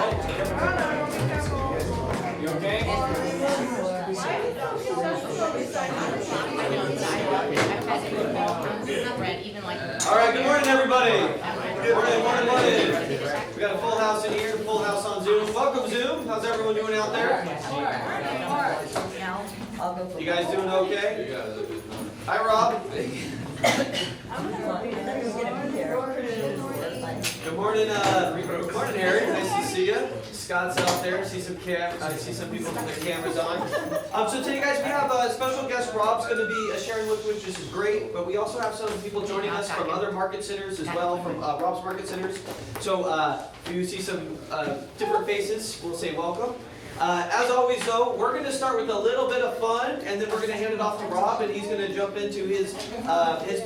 You okay? All right, good morning, everybody. Good morning, morning. We got a full house in here, full house on Zoom. Welcome, Zoom. How's everyone doing out there? You guys doing okay? Hi, Rob. Good morning, Harry. Nice to see you. Scott's out there. I see some people with their cameras on. So today, guys, we have a special guest. Rob's going to be sharing with, which is great. But we also have some people joining us from other market centers as well, from Rob's market centers. So if you see some different faces, we'll say welcome. As always, though, we're going to start with a little bit of fun, and then we're going to hand it off to Rob, and he's going to jump into his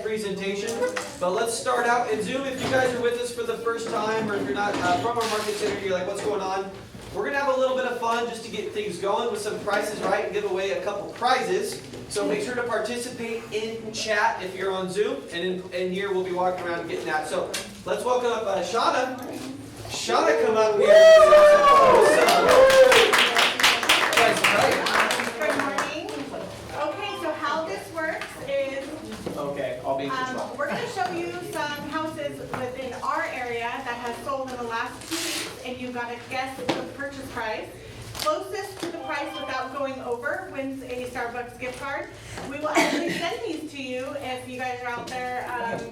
presentation. But let's start out in Zoom. If you guys are with us for the first time, or if you're not from our market center, you're like, what's going on? We're going to have a little bit of fun just to get things going with some prices right and give away a couple prizes. So make sure to participate in chat if you're on Zoom, and in here we'll be walking around and getting that. So let's welcome up Shauna. Shauna, come up here. Good morning. Okay, so how this works is Okay, I'll be in control. we're going to show you some houses within our area that has sold in the last 2 weeks, and you got to guess the purchase price. Closest to the price without going over wins a Starbucks gift card. We will actually send these to you if you guys are out there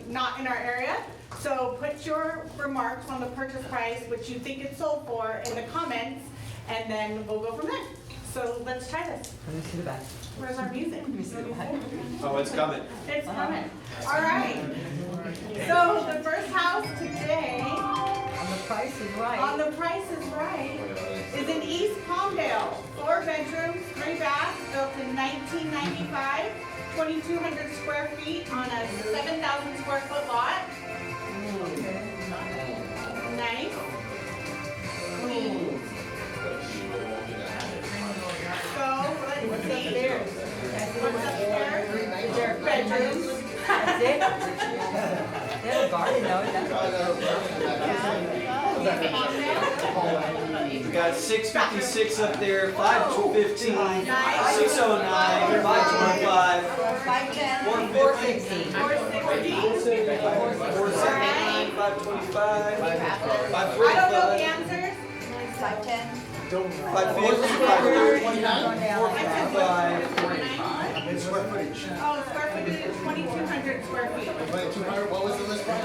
not in our area. So put your remarks on the purchase price, which you think it's sold for, in the comments, and then we'll go from there. So let's try this. Let me see the back. Where's our music? Oh, it's coming. It's coming. All right. So the first house today, On the Price is Right. on the Price is Right, is in East Palmdale. 4 bedrooms, 3 baths, built in 1995, 2,200 square feet on a 7,000 square foot lot. Nice. Clean. So let's see. What's upstairs? Bedrooms. That's it? They have a garden though, We got 656 up there, 515, 609, 525, 510, 450, 460. 470, 525, I don't know the 545, answers. 510. 550, 530, 455, Square footage. Oh, square footage is 2,200 square feet. 2,200, what was the list price?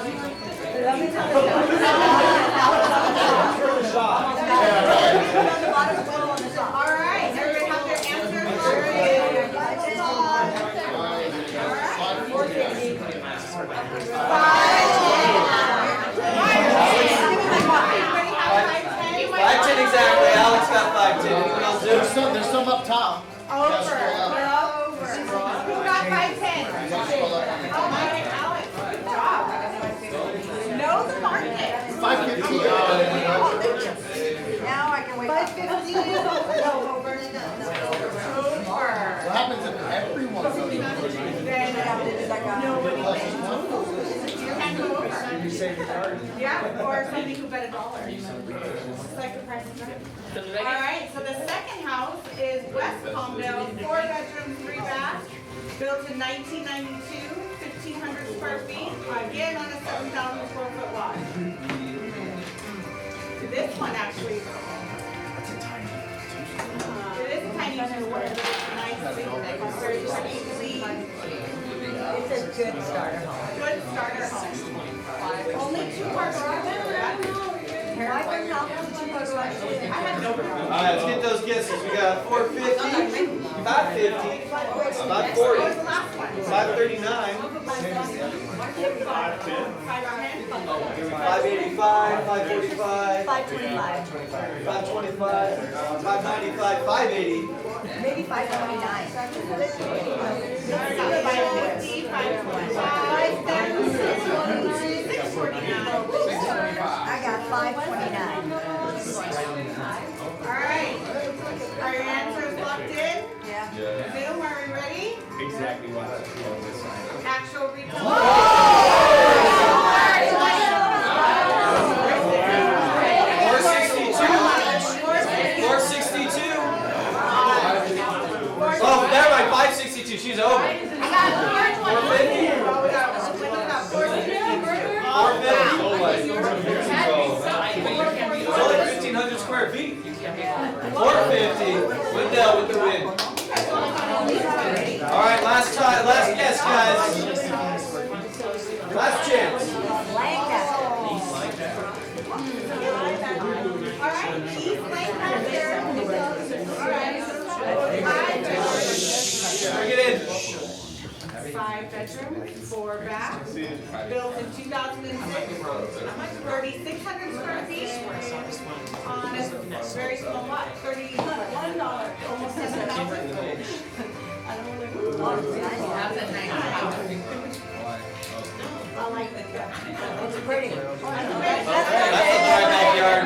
All right, everybody have their answers already? Everybody have 510 exactly. Alex got 510. Anyone else do? There's some up top. Over. We're over. Who got 510? Oh, my Alex, good job. Know the market. 550. Now I can wake up. 550. Over. What happens if everyone goes over? Then nobody wins. You can go over. You save your card. Yeah, or somebody who bet $1. It's like the price is right. All right, so the second house is West Palmdale, 4 bedrooms, 3 baths, built in 1992, 1,500 square feet, again on a 7,000 square foot lot. This one actually, it is tiny too, but it's nice, very clean, It's a good starter home. good starter home. Only 2-car garage, correct? I had no garage. All right, let's get those guesses. We got 450, 550, 540, What was the last one? 539, 585, 545, 525. 525, 595, 580. Maybe 529. 550, 525, 649. I got 529. All right. Are your answers locked in? Yeah. Zoom, are we ready? Exactly what I feel on this side. Actual retail. 462. 450. Wendell with the win. All right, last time, last guess, guys. Last chance. Lancaster. All right, East Lancaster. All right. Bring it in. 5 bedrooms, 4 baths, built in 2006, 3,600 square feet on a very small lot, $31, almost $7,000. I like that. It's pretty. That's a dry backyard.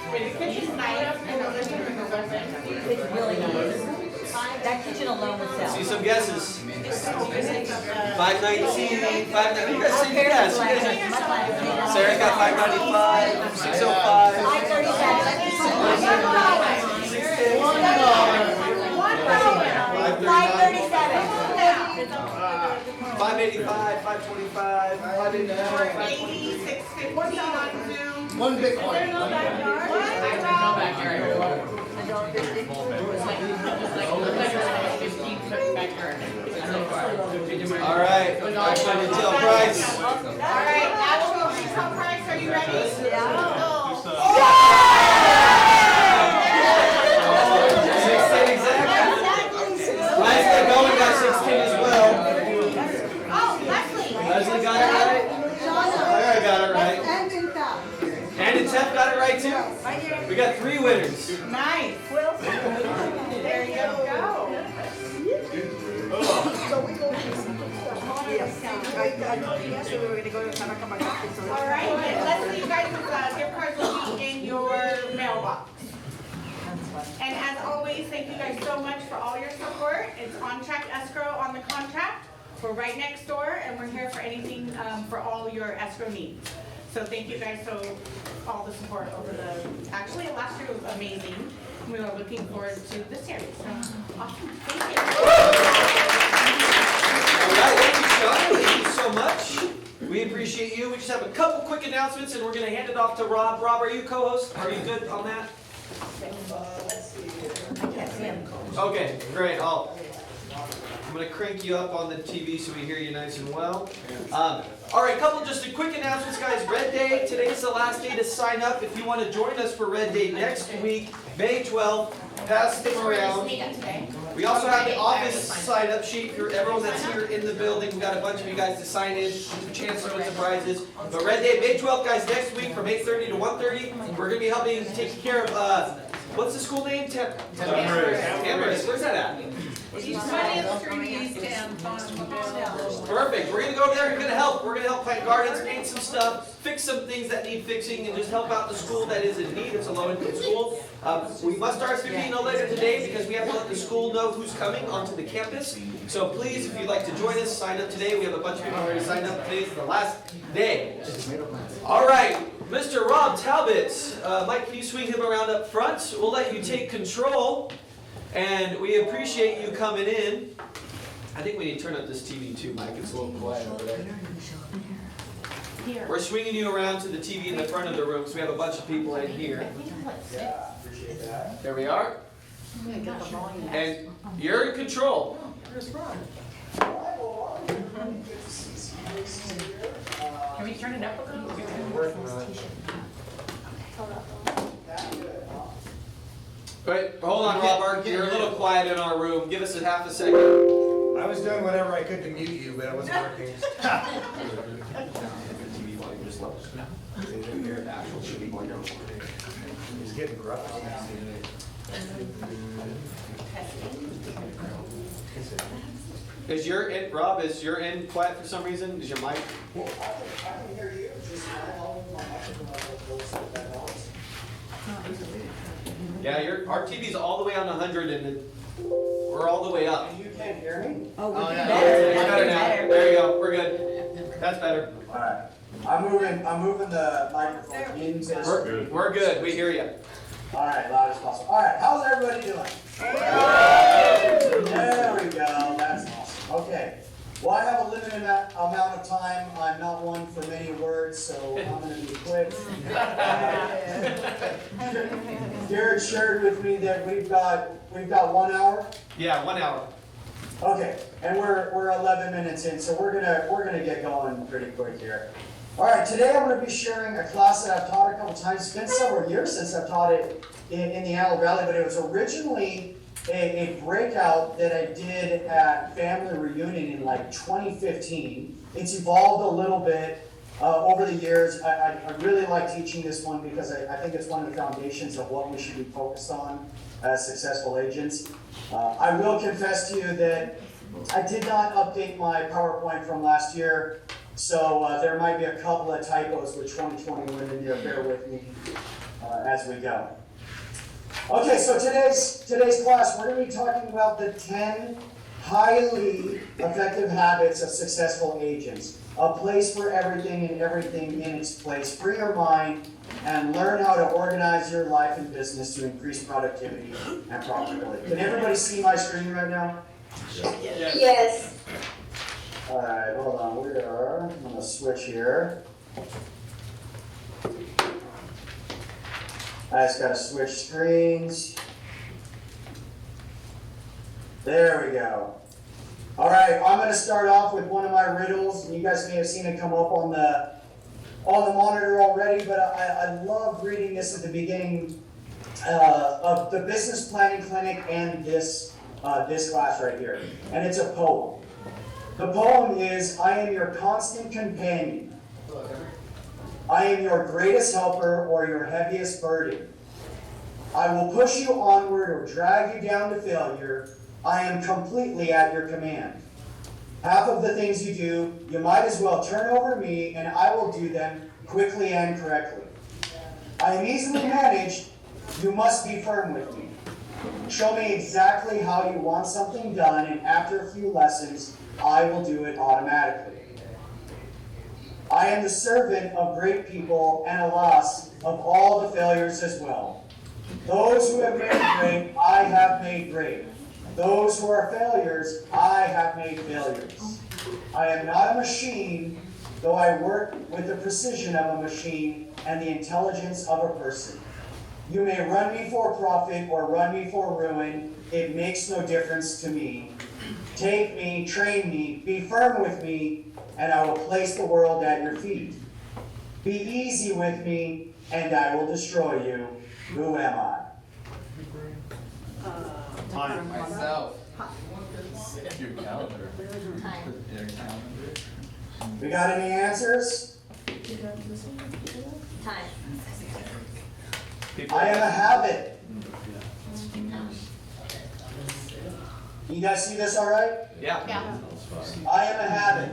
The kitchen's nice and the living room is open. It's really nice. That kitchen alone would sell. See some guesses. 519, 590. You guys see the guess. You guys are- Sarah's got 595, 605. 585, 525, 585. 480, 650 on Zoom. One Bitcoin. All right, actual retail price. Alright, actual retail price, are you ready? 16 exactly. Nicely going, got 16 as well. Oh, Leslie. Leslie got it right. Sarah got it right. And Tef got it right too. We got 3 winners. Nice. There you go. Alright, and Leslie, you guys, gift cards will be in your mailbox. And as always, thank you guys so much for all your support. It's On Track Escrow on the contract. We're right next door, and we're here for anything, for all your escrow needs. So thank you guys for all the support over actually last year was amazing. We are looking forward to this year. So awesome, thank you. All right, thank you, Sean. Thank you so much. We appreciate you. We just have a couple quick announcements, and we're going to hand it off to Rob. Rob, are you co-host? Are you good on that? Okay, great. I'm going to crank you up on the TV so we hear you nice and well. All right, just a quick announcements, guys. Red Day, today's the last day to sign up. If you want to join us for Red Day next week, May 12th, pass them around. We also have the office sign-up sheet for everyone that's here in the building. We got a bunch of you guys to sign in, some chance to win some prizes. But Red Day, May 12th, guys, next week from 8:30 to 1:30. We're going to be helping take care of, what's the school name? Tamarisk. Where's that at? Perfect. We're going to go over there. We're going to help. We're going to help plant gardens, paint some stuff, fix some things that need fixing, and just help out the school that is in need. It's a low-income school. We must RSVP no later today because we have to let the school know who's coming onto the campus. So please, if you'd like to join us, sign up today. We have a bunch of people already signed up. Today is the last day. All right, Mr. Rob Talbot. Mike, can you swing him around up front? We'll let you take control. And we appreciate you coming in. I think we need to turn up this TV too, Mike. It's a little quiet over there. We're swinging you around to the TV in the front of the room, so we have a bunch of people in here. There we are. And you're in control. Can we turn it up a little? Wait, hold on, Robert. You're a little quiet in our room. Give us a half a second. I was doing whatever I could to mute you, but it wasn't working. He's getting gruff. Is your end, Rob, is your end quiet for some reason? Is your mic? I can hear you. Just Yeah, our TV's all the way on 100 and we're all the way up. You can't hear me? Oh, we Oh, can yeah. better. It's better now. There you go. We're good. That's better. Alright. I'm moving the microphone into the screen. We're good. We hear you. Alright, loud as possible. Alright, how's everybody doing? There we go, that's awesome. Okay. Well, I have a limited amount of time. I'm not one for many words. short, so I'm gonna be quick. Jared shared with me that we've got 1 hour. Yeah, 1 hour. Okay, and we're 11 minutes in, so we're gonna get going pretty quick here. All right, today I'm gonna be sharing a class that I've taught a couple times. It's been several years since I've taught it in the Antelope Valley, but it was originally a breakout that I did at Family Reunion in like 2015. It's evolved a little bit over the years. I really like teaching this one because I think it's one of the foundations of what we should be focused on as successful agents. I will confess to you that I did not update my PowerPoint from last year, so there might be a couple of typos with 2021 in there. Bear with me as we go. Okay, so today's class, we're going to be talking about the 10 highly effective habits of successful agents. A place for everything and everything in its place. Free your mind and learn how to organize your life and business to increase productivity and profitability. Can everybody see my screen right now? Yes. All right, hold on. I'm going to switch here. I just got to switch screens. There we go. All right, I'm going to start off with one of my riddles, and you guys may have seen it come up on the monitor already, but I love reading this at the beginning of the Business Planning Clinic and this class right here. And it's a poem. The poem is, I am your constant companion. I am your greatest helper or your heaviest burden. I will push you onward or drag you down to failure. I am completely at your command. Half of the things you do, you might as well turn over me and I will do them quickly and correctly. I am easily managed. You must be firm with me. Show me exactly how you want something done, and after a few lessons, I will do it automatically. I am the servant of great people and alas, of all the failures as well. Those who have made great, I have made great. Those who are failures, I have made failures. I am not a machine, though I work with the precision of a machine and the intelligence of a person. You may run me for profit or run me for ruin. It makes no difference to me. Take me, train me, be firm with me, and I will place the world at your feet. Be easy with me, and I will destroy you. Who am I? Time. Myself. Your calendar. Your calendar. We got any answers? Time. I am a habit. You guys see this all right? Yeah. I am a habit.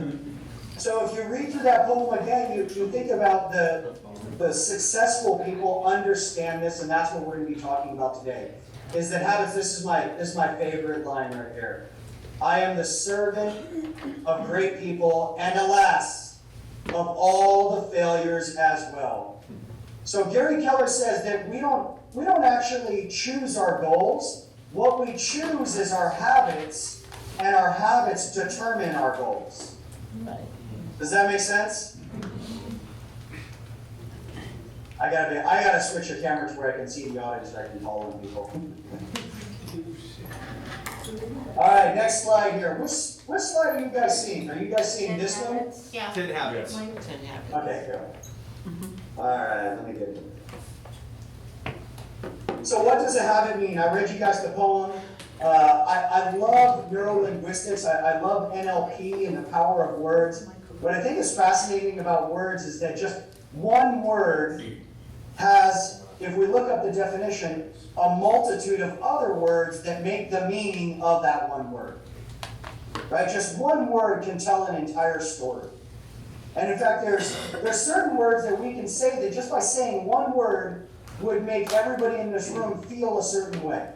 So if you read through that poem again, you think about the successful people understand this, and that's what we're going to be talking about today. Is that habits? This is my favorite line right here. I am the servant of great people, and alas, of all the failures as well. So Gary Keller says that we don't actually choose our goals. What we choose is our habits, and our habits determine our goals. Does that make sense? I gotta switch the camera to where I can see the audience so I can follow people. All right, next slide here. Which slide are you guys seeing? Are you guys seeing this one? Yeah. 10 habits. Okay, good. All right, let me get it. So what does a habit mean? I read you guys the poem. I love neurolinguistics. I love NLP and the power of words. What I think is fascinating about words is that just one word has, if we look up the definition, a multitude of other words that make the meaning of that one word. Right? Just one word can tell an entire story. And in fact, there's certain words that we can say that just by saying one word would make everybody in this room feel a certain way.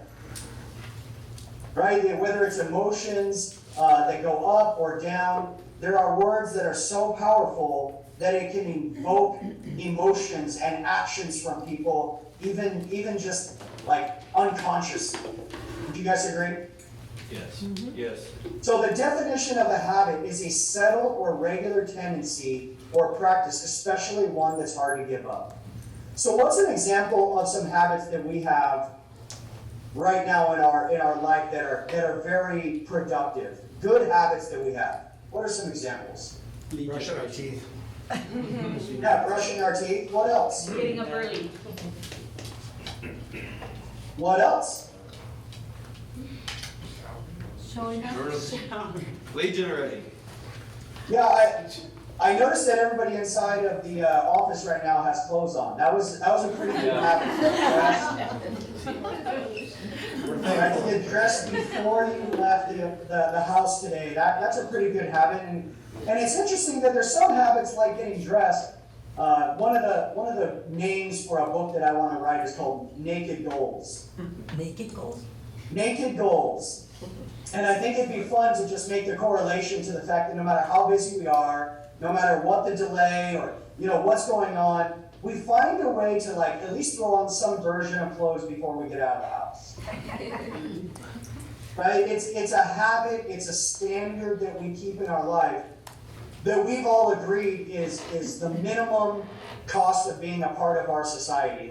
Right? Whether it's emotions that go up or down, there are words that are so powerful that it can invoke emotions and actions from people, even just like unconsciously. Would you guys agree? Yes. Yes. So the definition of a habit is a settled or regular tendency or practice, especially one that's hard to give up. So what's an example of some habits that we have right now in our life that are very productive? Good habits that we have. What are some examples? Brushing our teeth. Yeah, brushing our teeth. What else? Getting up early. What else? Showing up. Legion already. Yeah, I noticed that everybody inside of the office right now has clothes on. That was a pretty good habit. Right, to get dressed before you left the house today. That's a pretty good habit. And it's interesting that there's some habits like getting dressed. One of the names for a book that I want to write is called Naked Goals. Naked goals? Naked Goals. And I think it'd be fun to just make the correlation to the fact that no matter how busy we are, no matter what the delay or what's going on, we find a way to at least throw on some version of clothes before we get out of the house. Right? It's a habit, it's a standard that we keep in our life that we've all agreed is the minimum cost of being a part of our society.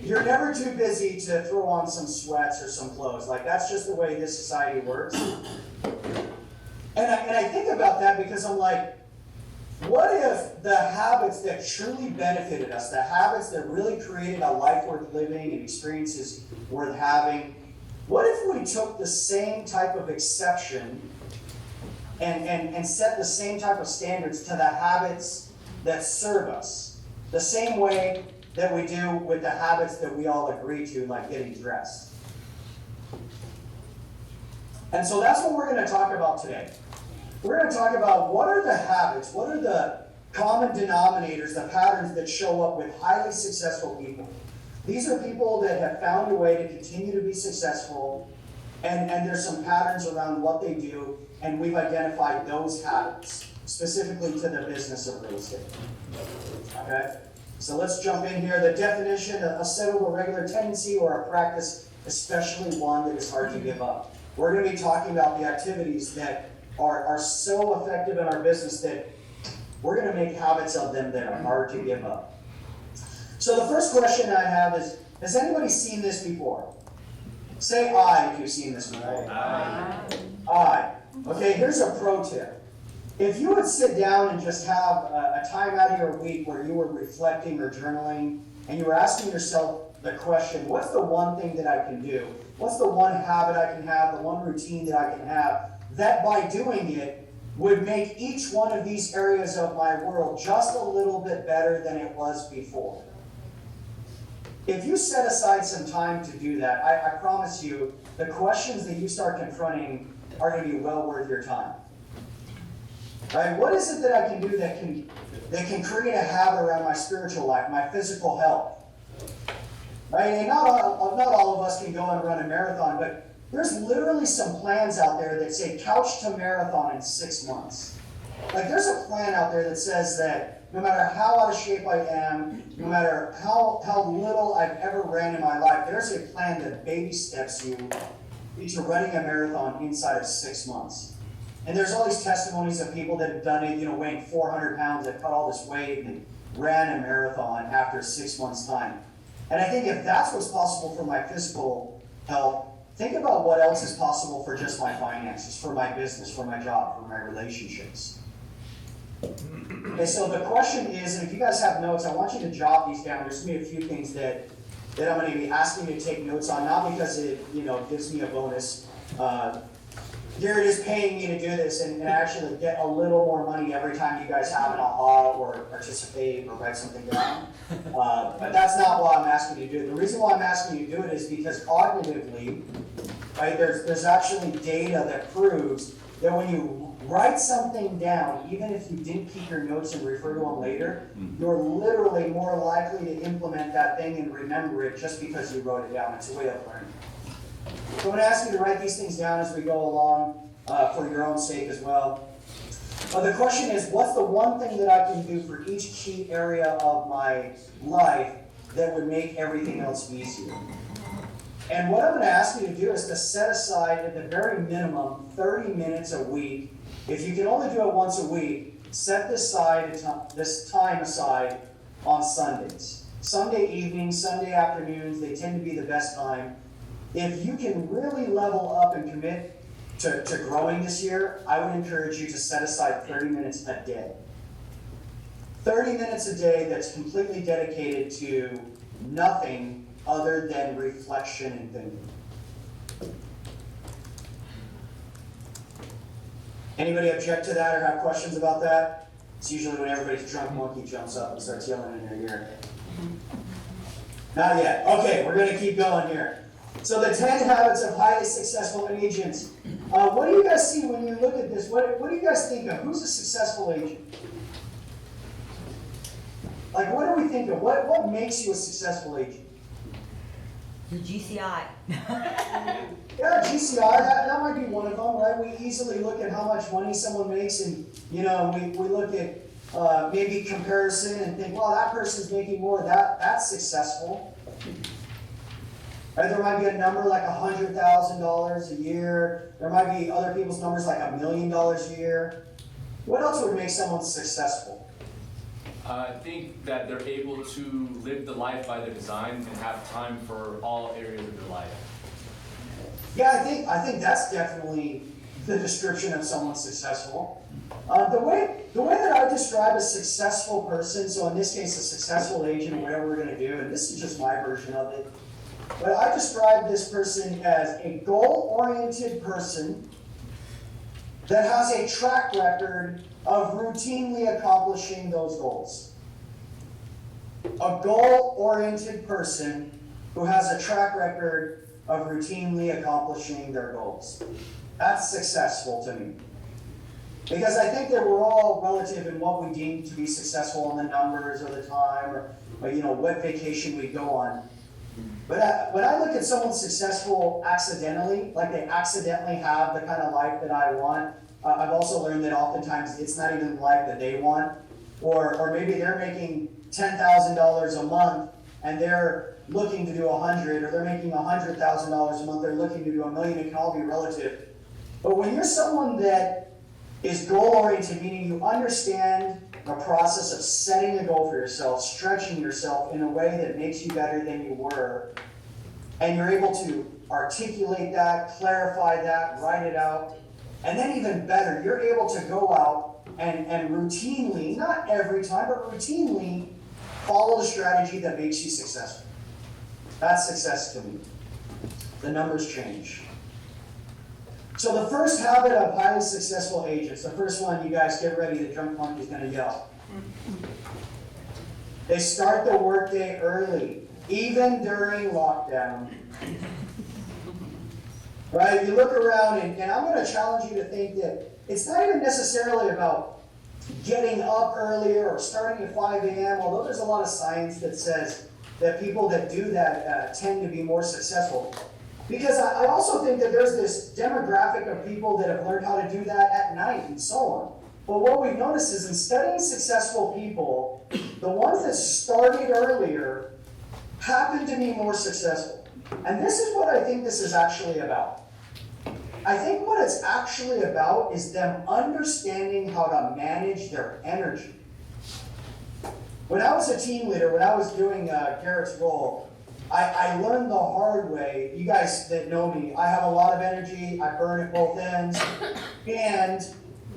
You're never too busy to throw on some sweats or some clothes. That's just the way this society works. And I think about that because I'm like, what if the habits that truly benefited us, the habits that really created a life worth living and experiences worth having, what if we took the same type of exception and set the same type of standards to the habits that serve us, the same way that we do with the habits that we all agree to, like getting dressed? And so that's what we're going to talk about today. We're going to talk about what are the habits, what are the common denominators, the patterns that show up with highly successful people. These are people that have found a way to continue to be successful, and there's some patterns around what they do, and we've identified those habits, specifically to the business of real estate. Okay? So let's jump in here. The definition of a settled or regular tendency or a practice, especially one that is hard to give up. We're going to be talking about the activities that are so effective in our business that we're going to make habits of them that are hard to give up. So the first question I have is, has anybody seen this before? Say aye if you've seen this before. Aye. Aye. Okay, here's a pro tip. If you would sit down and just have a time out of your week where you were reflecting or journaling, and you were asking yourself the question, what's the one thing that I can do? What's the one habit I can have, the one routine that I can have, that by doing it would make each one of these areas of my world just a little bit better than it was before? If you set aside some time to do that, I promise you, the questions that you start confronting are going to be well worth your time. Right? What is it that I can do that can create a habit around my spiritual life, my physical health? Right? And not all of us can go and run a marathon, but there's literally some plans out there that say couch to marathon in 6 months. There's a plan out there that says that no matter how out of shape I am, no matter how little I've ever ran in my life, there's a plan that baby steps you into running a marathon inside of 6 months. And there's all these testimonies of people that have done it, weighing 400 pounds, that cut all this weight and ran a marathon after 6 months' time. And I think if that's what's possible for my physical health, think about what else is possible for just my finances, for my business, for my job, for my relationships. Okay, so the question is, and if you guys have notes, I want you to jot these down. There's going to be a few things that I'm going to be asking you to take notes on, not because it gives me a bonus. Garrett is paying me to do this and actually get a little more money every time you guys have an aha or participate or write something down. But that's not why I'm asking you to do it. The reason why I'm asking you to do it is because cognitively, right, there's actually data that proves that when you write something down, even if you didn't keep your notes and refer to them later, you're literally more likely to implement that thing and remember it just because you wrote it down. It's a way of learning. So I'm going to ask you to write these things down as we go along for your own sake as well. The question is, what's the one thing that I can do for each key area of my life that would make everything else easier? And what I'm gonna ask you to do is to set aside at the very minimum 30 minutes a week. If you can only do it once a week, set this time aside on Sundays. Sunday evenings, Sunday afternoons, they tend to be the best time. If you can really level up and commit to growing this year, I would encourage you to set aside 30 minutes a day. 30 minutes a day that's completely dedicated to nothing other than reflection and thinking. Anybody object to that or have questions about that? It's usually when everybody's drunk monkey jumps up and starts yelling in their ear. Not yet. Okay, we're gonna keep going here. So the 10 habits of highly successful agents. What do you guys see when you look at this? What do you guys think of? Who's a successful agent? Like, what do we think of? What makes you a successful agent? Your GCI. Yeah, GCI, that might be one of them, right? We easily look at how much money someone makes and, we look at maybe comparison and think, well, that person's making more, that's successful. Right? There might be a number like $100,000 a year. There might be other people's numbers like $1 million a year. What else would make someone successful? I think that they're able to live the life by their design and have time for all areas of their life. Yeah, I think that's definitely the description of someone successful. The way that I describe a successful person, so in this case a successful agent, whatever we're going to do, and this is just my version of it, but I describe this person as a goal-oriented person that has a track record of routinely accomplishing those goals. A goal-oriented person who has a track record of routinely accomplishing their goals. That's successful to me. Because I think that we're all relative in what we deem to be successful in the numbers or the time or what vacation we go on. But when I look at someone successful accidentally, like they accidentally have the kind of life that I want, I've also learned that oftentimes it's not even the life that they want. Or maybe they're making $10,000 a month and they're looking to do 100, or they're making $100,000 a month, they're looking to do $1 million. It can all be relative. But when you're someone that is goal-oriented, meaning you understand the process of setting a goal for yourself, stretching yourself in a way that makes you better than you were, and you're able to articulate that, clarify that, write it out, and then even better, you're able to go out and routinely, not every time, but routinely follow the strategy that makes you successful. That's success to me. The numbers change. So the first habit of highly successful agents, the first one, you guys get ready, the drunk monkey's gonna yell. They start the workday early, even during lockdown. Right? You look around and I'm gonna challenge you to think that it's not even necessarily about getting up earlier or starting at 5 a.m., although there's a lot of science that says that people that do that tend to be more successful. Because I also think that there's this demographic of people that have learned how to do that at night and so on. But what we've noticed is in studying successful people, the ones that started earlier happen to be more successful. And this is what I think this is actually about. I think what it's actually about is them understanding how to manage their energy. When I was a team leader, when I was doing Garrett's role, I learned the hard way. You guys that know me, I have a lot of energy, I burn at both ends, and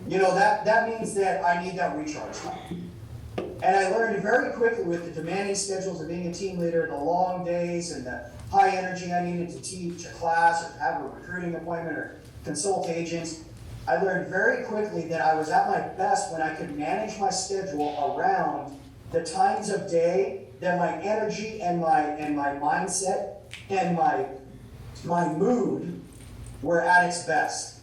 that means that I need that recharge time. And I learned very quickly with the demanding schedules of being a team leader, the long days and the high energy I needed to teach a class or have a recruiting appointment or consult agents, I learned very quickly that I was at my best when I could manage my schedule around the times of day that my energy and my mindset and my mood were at its best.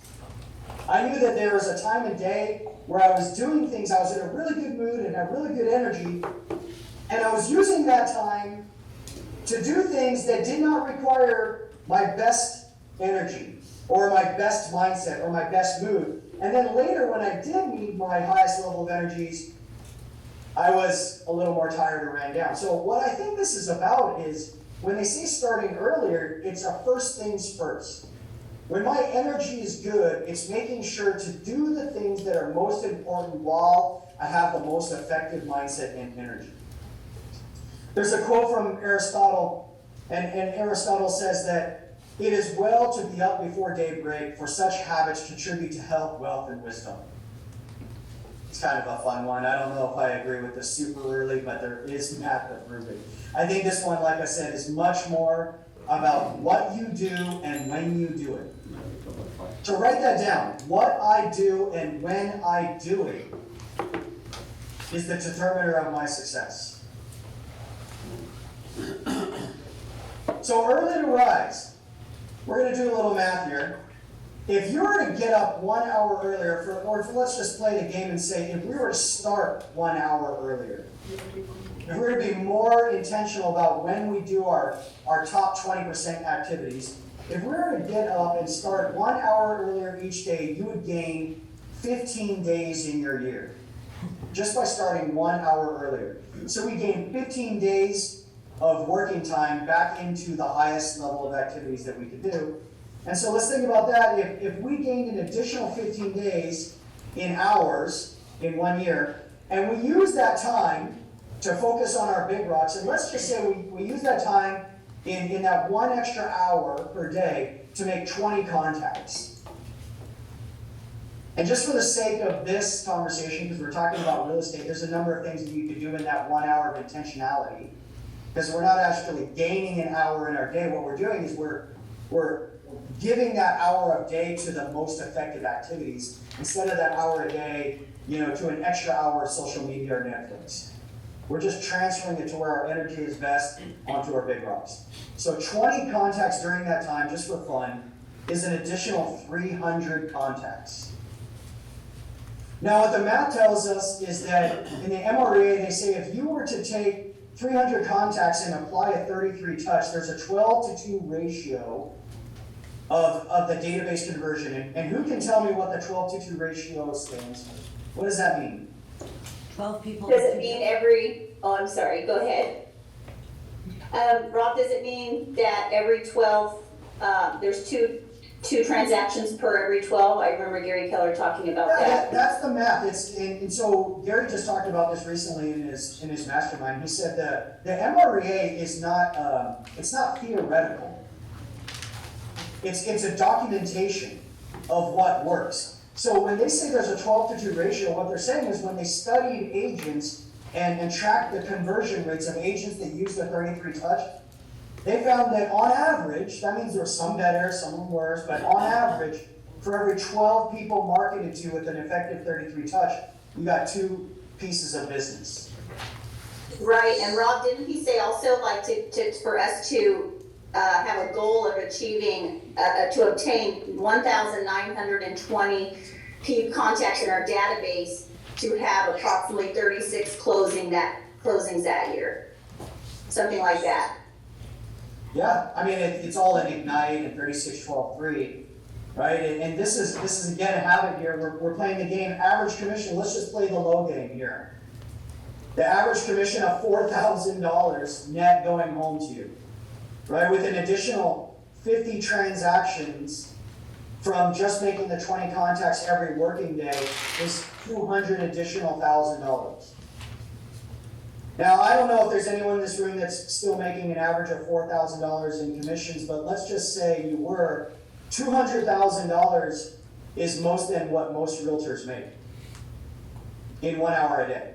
I knew that there was a time of day where I was doing things, I was in a really good mood and had really good energy, and I was using that time to do things that did not require my best energy or my best mindset or my best mood. And then later when I did need my highest level of energies, I was a little more tired and ran down. So what I think this is about is when they say starting earlier, it's a first things first. When my energy is good, it's making sure to do the things that are most important while I have the most effective mindset and energy. There's a quote from Aristotle, and Aristotle says that it is well to be up before daybreak, for such habits contribute to health, wealth, and wisdom. It's kind of a fun one. I don't know if I agree with this super early, but there is math to prove it. I think this one, like I said, is much more about what you do and when you do it. So write that down. What I do and when I do it is the determiner of my success. So early to rise. We're going to do a little math here. If you were to get up 1 hour earlier, let's just play the game and say, if we were to start 1 hour earlier, if we were to be more intentional about when we do our top 20% activities, if we were to get up and start 1 hour earlier each day, you would gain 15 days in your year, just by starting 1 hour earlier. So we gain 15 days of working time back into the highest level of activities that we could do. And so let's think about that. If we gained an additional 15 days in hours in 1 year, and we use that time to focus on our big rocks, and let's just say we use that time in that 1 extra hour per day to make 20 contacts. And just for the sake of this conversation, because we're talking about real estate, there's a number of things that you could do in that 1 hour of intentionality. Because we're not actually gaining an hour in our day. What we're doing is we're giving that hour of day to the most effective activities instead of that hour a day, to an extra hour of social media or Netflix. We're just transferring it to where our energy is best onto our big rocks. So 20 contacts during that time, just for fun, is an additional 300 contacts. Now, what the math tells us is that in the MREA, they say if you were to take 300 contacts and apply a 33 touch, there's a 12-to-2 ratio of the database conversion. And who can tell me what the 12-to-2 ratio stands for? What does that mean? 12 people. Does it mean I'm sorry, go ahead. Rob, does it mean that every 12, there's two transactions per every 12? I remember Gary Keller talking about that. That's the math. And so Gary just talked about this recently in his mastermind. He said that the MREA is not, it's not theoretical. It's a documentation of what works. So when they say there's a 12-to-2 ratio, what they're saying is when they studied agents and tracked the conversion rates of agents that use the 33 touch, they found that on average, that means there were some better, some worse, but on average, for every 12 people marketed to with an effective 33 touch, you got 2 pieces of business. Right, and Rob, didn't he say also like for us to have a goal of achieving, to obtain 1,920 contacts in our database to have approximately 36 closings that year, something like that. Yeah, I mean, it's all in Ignite and 36-12-3, right? And this is again a habit here. We're playing the game average commission. Let's just play the low game here. The average commission of $4,000 net going home to you, right? With an additional 50 transactions from just making the 20 contacts every working day is $200 additional $1,000. Now, I don't know if there's anyone in this room that's still making an average of $4,000 in commissions, but let's just say you were. $200,000 is most than what most realtors make in 1 hour a day.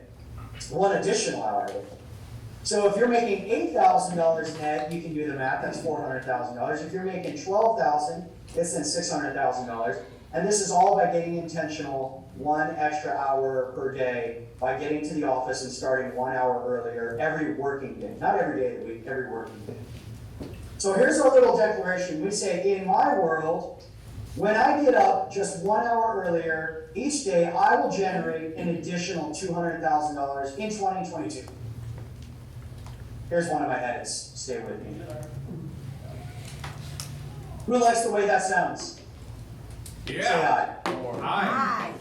1 additional hour a day. So if you're making $8,000 net, you can do the math, that's $400,000. If you're making $12,000, it's then $600,000. And this is all by getting intentional 1 extra hour per day by getting to the office and starting 1 hour earlier every working day. Not every day of the week, every working day. So here's our little declaration. We say, in my world, when I get up just 1 hour earlier each day, I will generate an additional $200,000 in 2022. Here's one of my edits. Stay with me. Who likes the way that sounds? Yeah. Say aye. Hi.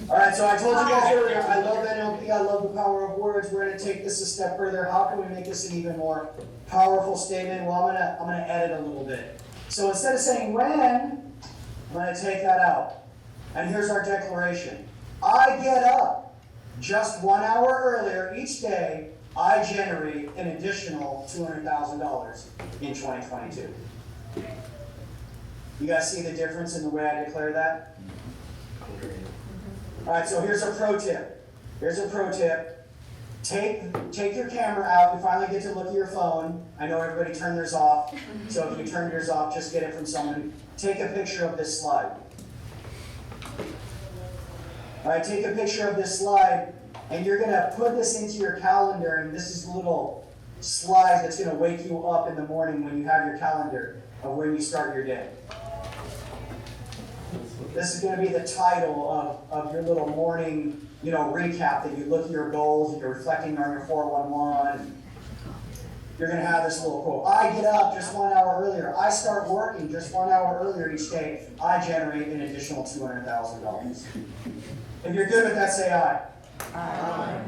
All All right, so I told you guys earlier, I love NLP, I love the power of words. We're gonna take this a step further. How can we make this an even more powerful statement? Well, I'm gonna edit a little bit. So instead of saying when, I'm gonna take that out. And here's our declaration. I get up just 1 hour earlier each day, I generate an additional $200,000 in 2022. You guys see the difference in the way I declare that? All right, so here's a pro tip. Here's a pro tip. Take your camera out. You finally get to look at your phone. I know everybody turned theirs off. So if you turn yours off, just get it from someone. Take a picture of this slide. All right, take a picture of this slide, and you're gonna put this into your calendar, and this is a little slide that's gonna wake you up in the morning when you have your calendar of when you start your day. This is going to be the title of your little morning, recap that you look at your goals and you're reflecting on your 411. You're going to have this little quote. I get up just 1 hour earlier. I start working just 1 hour earlier each day. I generate an additional $200,000. If you're good with that, say aye. Aye.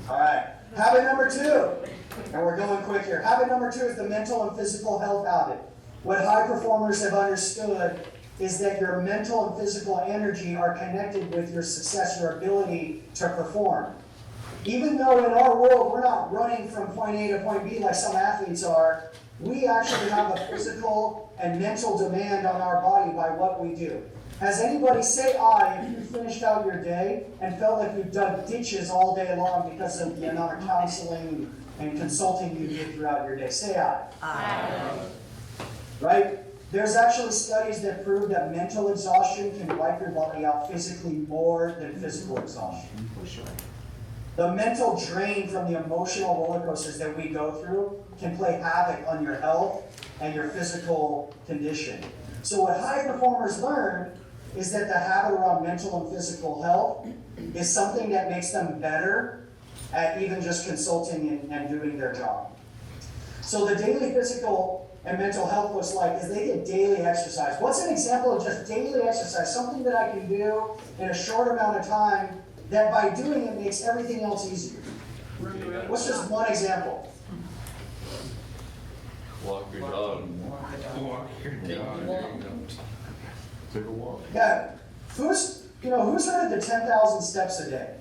All right. Habit number 2. And we're going quick here. Habit number 2 is the mental and physical health habit. What high performers have understood is that your mental and physical energy are connected with your success, your ability to perform. Even though in our world we're not running from point A to point B like some athletes are, we actually have a physical and mental demand on our body by what we do. Has anybody, say aye, if you finished out your day and felt like you dug ditches all day long because of the amount of counseling and consulting you did throughout your day? Say aye. Aye. Right? There's actually studies that prove that mental exhaustion can wipe your body out physically more than physical exhaustion. The mental drain from the emotional roller coasters that we go through can play havoc on your health and your physical condition. So what high performers learn is that the habit around mental and physical health is something that makes them better at even just consulting and doing their job. So the daily physical and mental health looks like is they get daily exercise. What's an example of just daily exercise? Something that I can do in a short amount of time that by doing it makes everything else easier. What's just one example? Walk your dog. Take a walk. Yeah. Who's heard of the 10,000 steps a day?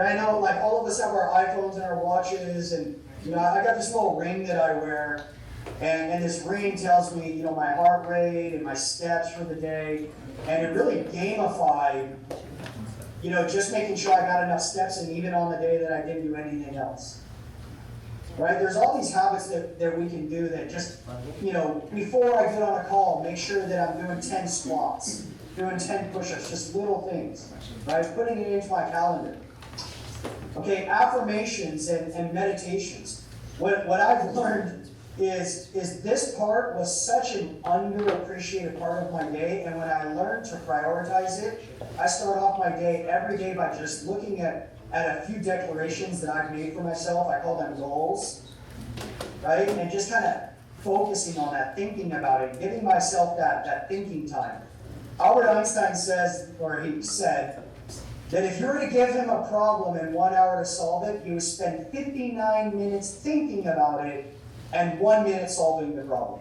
I know, like, all of us have our iPhones and our watches, and I got this little ring that I wear, and this ring tells me, my heart rate and my steps for the day, and it really gamified, just making sure I got enough steps in even on the day that I didn't do anything else. Right? There's all these habits that we can do that just, before I get on a call, make sure that I'm doing 10 squats, doing 10 push-ups, just little things, right? Putting it into my calendar. Okay, affirmations and meditations. What I've learned is this part was such an underappreciated part of my day, and when I learned to prioritize it, I start off my day every day by just looking at a few declarations that I've made for myself. I call them goals, right? And just kind of focusing on that, thinking about it, giving myself that thinking time. Albert Einstein he said, that if you were to give him a problem in 1 hour to solve it, he would spend 59 minutes thinking about it and 1 minute solving the problem.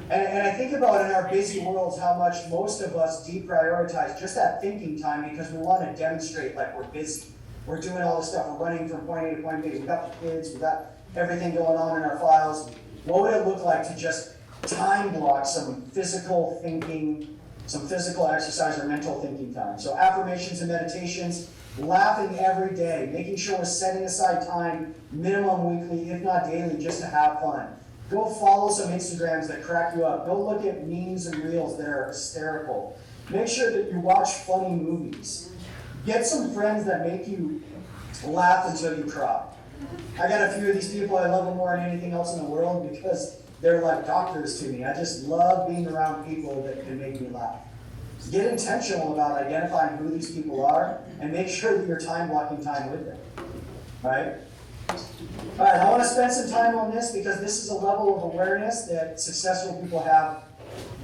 And I think about in our busy worlds how much most of us deprioritize just that thinking time because we want to demonstrate like we're busy. We're doing all this stuff. We're running from point A to point B. We've got the kids. We've got everything going on in our files. What would it look like to just time block some physical thinking, some physical exercise or mental thinking time? So affirmations and meditations, laughing every day, making sure we're setting aside time, minimum weekly, if not daily, just to have fun. Go follow some Instagrams that crack you up. Go look at memes and reels that are hysterical. Make sure that you watch funny movies. Get some friends that make you laugh until you cry. I got a few of these people, I love them more than anything else in the world because they're like doctors to me. I just love being around people that can make me laugh. Get intentional about identifying who these people are and make sure that you're time blocking time with them. Right? All right, I want to spend some time on this because this is a level of awareness that successful people have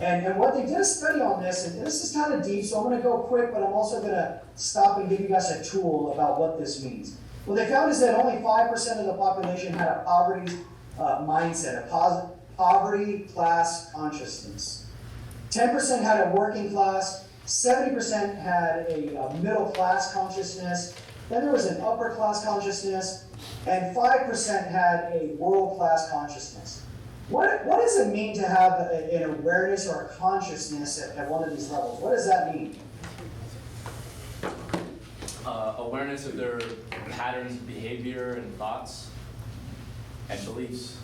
And what they did a study on this, and this is kind of deep, so I'm going to go quick, but I'm also going to stop and give you guys a tool about what this means. What they found is that only 5% of the population had a poverty mindset, a poverty class consciousness. 10% had a working class, 70% had a middle class consciousness, then there was an upper class consciousness, and 5% had a world class consciousness. What does it mean to have an awareness or a consciousness at one of these levels? What does that mean? Awareness of their patterns of behavior and thoughts and beliefs.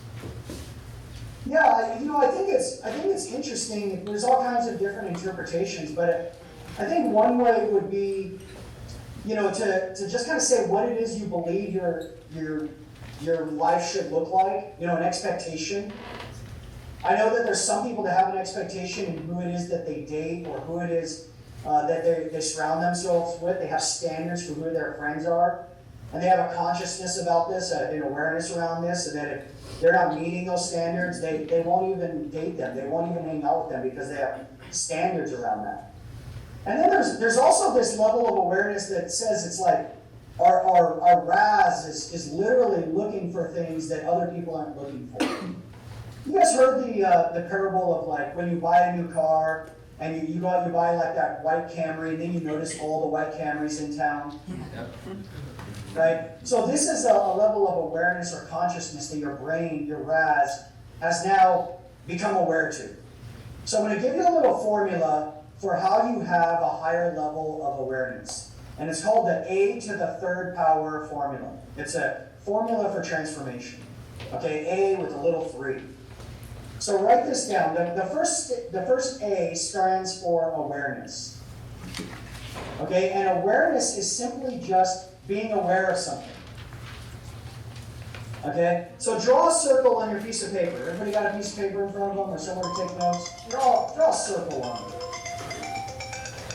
Yeah, I think it's interesting. There's all kinds of different interpretations, but I think one way would be, to just kind of say what it is you believe your life should look like, an expectation. I know that there's some people that have an expectation in who it is that they date or who it is that they surround themselves with. They have standards for who their friends are. And they have a consciousness about this, an awareness around this, and that if they're not meeting those standards, they won't even date them. They won't even hang out with them because they have standards around that. And then there's also this level of awareness that says it's like our RAS is literally looking for things that other people aren't looking for. You guys heard the parable of like when you buy a new car and you go out and you buy like that white Camry and then you notice all the white Camrys in town. Yep. Right? So this is a level of awareness or consciousness that your brain, your RAS, has now become aware to. So I'm going to give you a little formula for how you have a higher level of awareness. And it's called the A to the third power formula. It's a formula for transformation. Okay, A with a little 3. So write this down. The first A stands for awareness. Okay, and awareness is simply just being aware of something. Okay, so draw a circle on your piece of paper. Everybody got a piece of paper in front of them or somewhere to take notes? Draw a circle on it.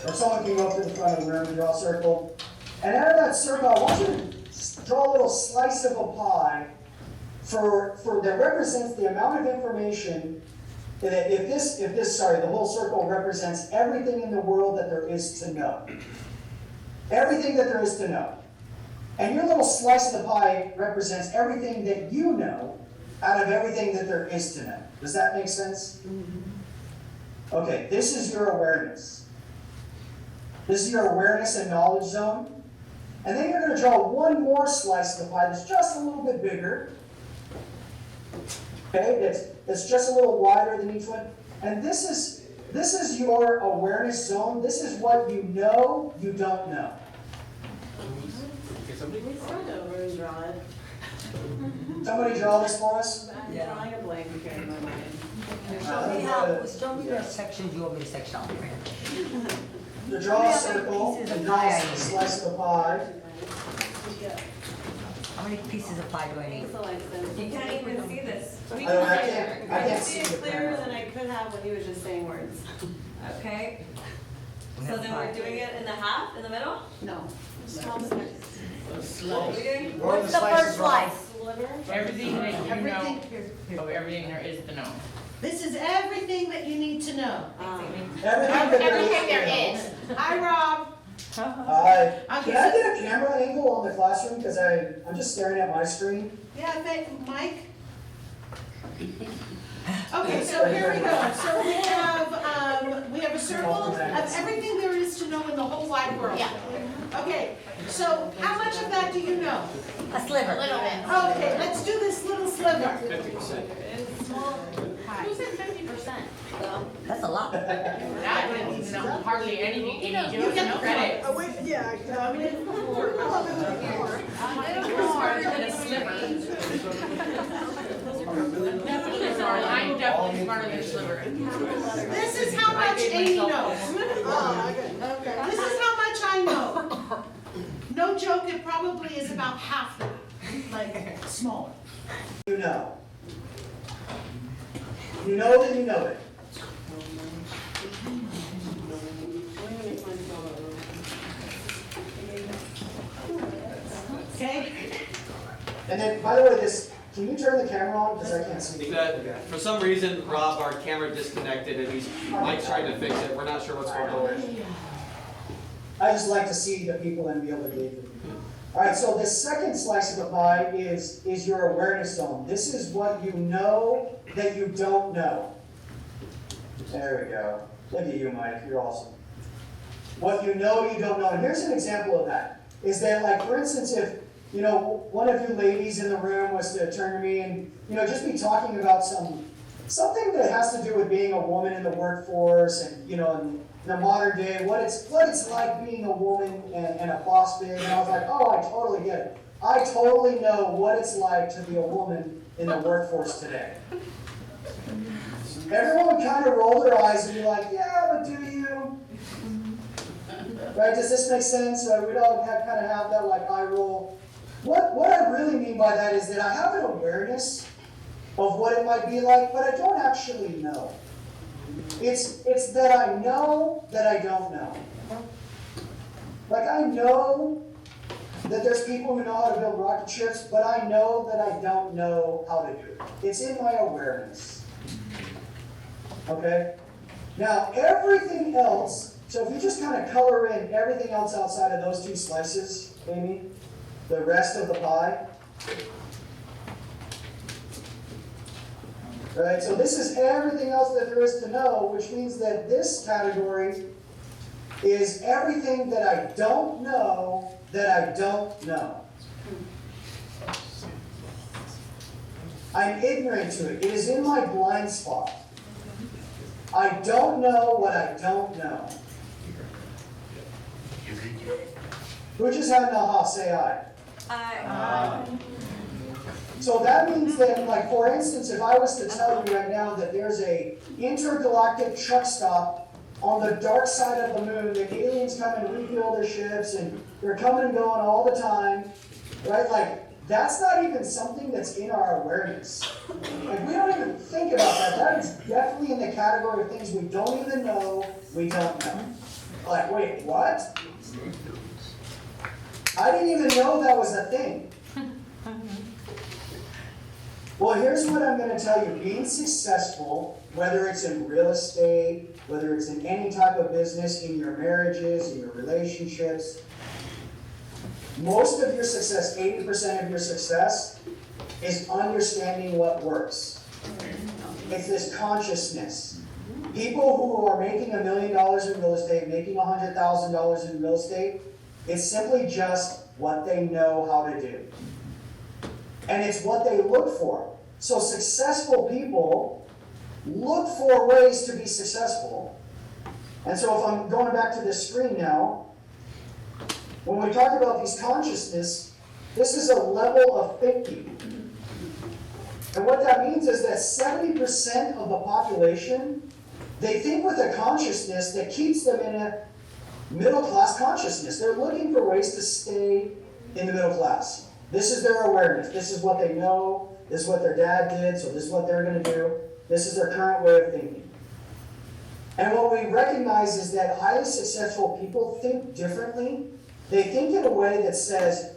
Or someone can go up to the front of the room and draw a circle. And out of that circle, I want you to draw a little slice of a pie for that represents the amount of information that if the whole circle represents everything in the world that there is to know. Everything that there is to know. And your little slice of the pie represents everything that you know out of everything that there is to know. Does that make sense? Okay, this is your awareness. This is your awareness and knowledge zone. And then you're going to draw one more slice of the pie that's just a little bit bigger. Okay, that's just a little wider than each one. And this is your awareness zone. This is what you know you don't know. We start over and draw it. Somebody draw this for us? I'm drawing a blank here in my mind. Show me the sections you want me to section out. To draw a circle Pieces of and draw pie I a need. slice of the pie. How many pieces of pie do I need? So like this. You can't even see this. I can't see see it the clearer camera. than I could have when he was just saying words. Okay, We so have then pie. we're doing it in the half, in the middle? No. What are we doing? What's the first slice? Sliver. Everything that you know, of everything there is to know. This is everything that you need to know. Everything there is. Hi, Rob. Hi. Can I get a camera angle on the classroom? Because I'm just staring at my screen. Yeah, Mike? Okay, so here we go. So we have a circle of everything there is to know in the whole wide world. Yeah. Okay, so how much of that do you know? A sliver. A little bit. Okay, let's do this little sliver. 50%. Who said 50%? That's a lot. That didn't know hardly anything, You and you don't get know the credit. point. Wait, yeah, A little smarter than a sliver. Definitely smart. I'm definitely smarter than a sliver. This is how much Amy knows. This is how much I know. No joke, it probably is about half that, like smaller. You know. You know that you know it. Okay? And then, by the way, this can you turn the camera on, because I can't I see? think that for some reason, Rob, our camera disconnected and Mike's trying to fix it. We're not sure what's going on. I just like to see the people and be able to gauge it. All right, so the second slice of the pie is your awareness zone. This is what you know that you don't know. There we go. Look at you, Mike. You're awesome. What you know you don't know. And here's an example of that. Is that, like, for instance, if, you know, one of you ladies in the room was to turn to me and, you know, just be talking about something that has to do with being a woman in the workforce and, you know, in the modern day, what it's like being a woman and a boss babe. And I was like, oh, I totally get it. I totally know what it's like to be a woman in the workforce today. Everyone kind of roll their eyes and be like, yeah, but do you? Right, does this make sense? We'd all kind of have that like eye roll. What I really mean by that is that I have an awareness of what it might be like, but I don't actually know. It's that I know that I don't know. Like, I know that there's people who know how to build rocket ships, but I know that I don't know how to do it. It's in my awareness. Okay? Now, everything else, so if you just kind of color in everything else outside of those two slices, Amy, the rest of the pie. Right, so this is everything else that there is to know, which means that this category is everything that I don't know that I don't know. I'm ignorant to it. It is in my blind spot. I don't know what I don't know. Who just had an aha? Say aye. So that means that, like, for instance, if I was to tell you right now that there's a intergalactic truck stop on the dark side of the moon, that aliens come and refuel their ships, and they're coming and going all the time, right? Like, that's not even something that's in our awareness. Like, we don't even think about that. That is definitely in the category of things we don't even know we don't know. Like, wait, what? I didn't even know that was a thing. Well, here's what I'm going to tell you. Being successful, whether it's in real estate, whether it's in any type of business, in your marriages, in your relationships, most of your success, 80% of your success, is understanding what works. It's this consciousness. People who are making $1 million in real estate, making $100,000 in real estate, it's simply just what they know how to do. And it's what they look for. So successful people look for ways to be successful. And so if I'm going back to this screen now, when we talk about these consciousness, this is a level of thinking. And what that means is that 70% of the population, they think with a consciousness that keeps them in a middle-class consciousness. They're looking for ways to stay in the middle class. This is their awareness. This is what they know. This is what their dad did, so this is what they're going to do. This is their current way of thinking. And what we recognize is that highly successful people think differently. They think in a way that says,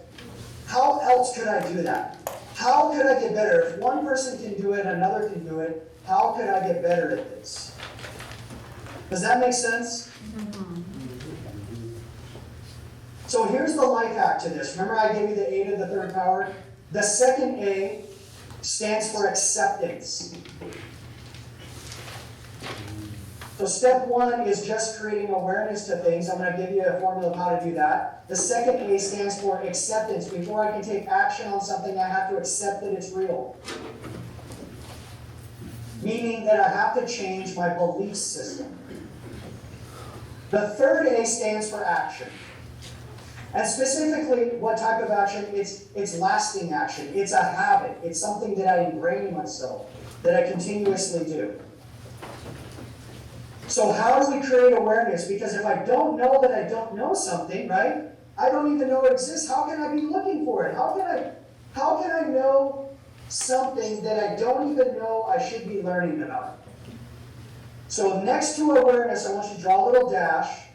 how else could I do that? How could I get better? If one person can do it, another can do it, how could I get better at this? Does that make sense? So here's the life hack to this. Remember I gave you the A to the third power? The second A stands for acceptance. So step one is just creating awareness to things. I'm going to give you a formula of how to do that. The second A stands for acceptance. Before I can take action on something, I have to accept that it's real. Meaning that I have to change my belief system. The third A stands for action. And specifically, what type of action? It's lasting action. It's a habit. It's something that I ingrain in myself, that I continuously do. So how do we create awareness? Because if I don't know that I don't know something, right? I don't even know it exists. How can I be looking for it? How can I know something that I don't even know I should be learning about? So next to awareness, I want you to draw a little dash,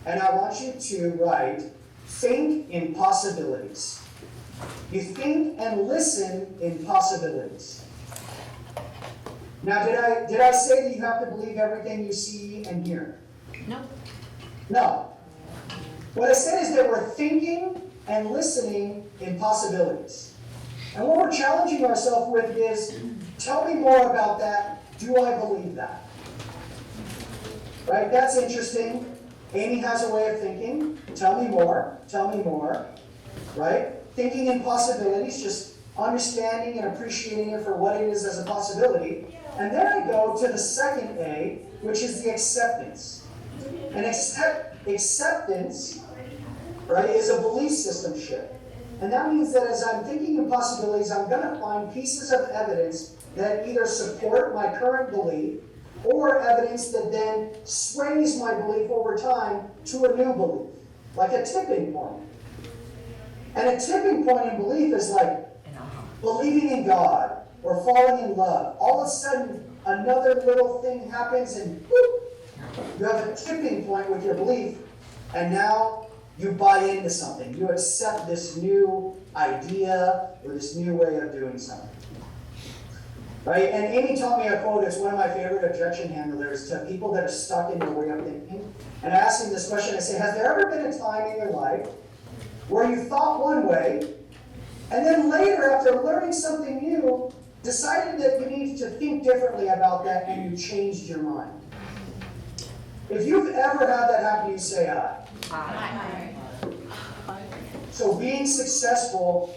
and I want you to write, think in possibilities. You think and listen in possibilities. Now, did I say that you have to believe everything you see and hear? No. No. What I said is that we're thinking and listening in possibilities. And what we're challenging ourselves with is, tell me more about that. Do I believe that? Right? That's interesting. Amy has a way of thinking. Tell me more. Tell me more. Right? Thinking in possibilities, just understanding and appreciating it for what it is as a possibility. And then I go to the second A, which is the acceptance. And acceptance, right, is a belief system shift. And that means that as I'm thinking in possibilities, I'm going to find pieces of evidence that either support my current belief or evidence that then sways my belief over time to a new belief, like a tipping point. And a tipping point in belief is like believing in God or falling in love. All of a sudden, another little thing happens and whoop, you have a tipping point with your belief, and now you buy into something. You accept this new idea or this new way of doing something. Right? And Amy taught me a quote. It's one of my favorite objection handlers to people that are stuck in their way of thinking. And I asked them this question. I say, has there ever been a time in your life where you thought one way, and then later, after learning something new, decided that you needed to think differently about that and you changed your mind? If you've ever had that happen, you say aye. Aye. So being successful